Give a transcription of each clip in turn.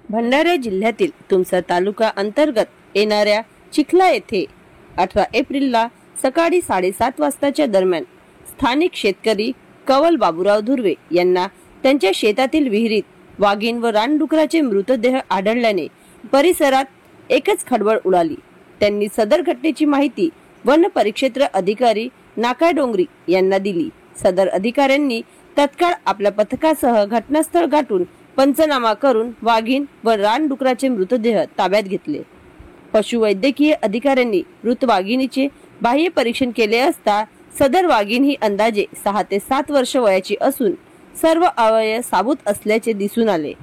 भंडारा जिल्ह्यातील तुमसर तालुका अंतर्गत येणाऱ्या चिखला येथे 18 एप्रिलला सकाळी 7:30 वाजताच्या दरम्यान स्थानिक शेतकरी कवल बाबूराव धुर्वे यांना त्यांच्या शेतातील विहिरीत वाघीण व रानडुकराचे मृतदेह आढळल्याने परिसरात एकच खळबळ उडाली। त्यांनी सदर घटनेची माहिती वन परिक्षेत्र अधिकारी नाकाडोंगरी यांना दिली। सदर अधिकाऱ्यांनी तत्काळ आपल्या पथकासह घटनास्थळ गाठून पंचनामा करून वाघीण व रानडुकराचे मृतदेह ताब्यात घेतले। पशुवैद्यकीय अधिकाऱ्यांनी मृत वाघिणीचे बाह्य परीक्षण केले असता सदर वाघीण ही अंदाजे 6 ते 7 वर्ष वयाची असून सर्व अवयव साबूत असल्याचे दिसून आले।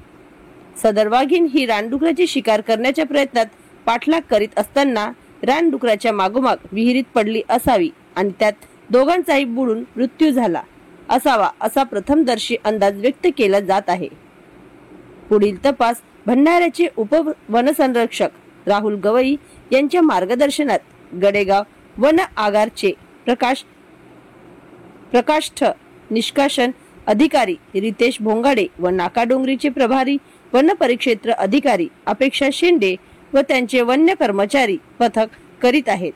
सदर वाघीण ही रानडुकराची शिकार करण्याच्या प्रयत्नात पाठलाग करीत असताना रानडुकराच्या मागोमाग विहिरीत पडली असावी आणि त्यात दोघांचाही बुडून मृत्यू झाला असावा असा प्रथमदर्शी अंदाज व्यक्त केला जात आहे। पुढील तपास भंडाऱ्याचे उपवनसंरक्षक राहुल गवई यांच्या मार्गदर्शनात गडेगाव वन आगारचे प्रकाष्ठ निष्कासन अधिकारी रितेश भोंगाडे व नाकाडोंगरीचे प्रभारी वन परिक्षेत्र अधिकारी अपेक्षा शेंडे व त्यांचे वन्य कर्मचारी पथक करीत आहेत।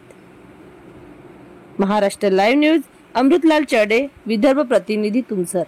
महाराष्ट्र लाईव्ह न्यूज, अमृतलाल चढे, विदर्भ प्रतिनिधी, तुमसर।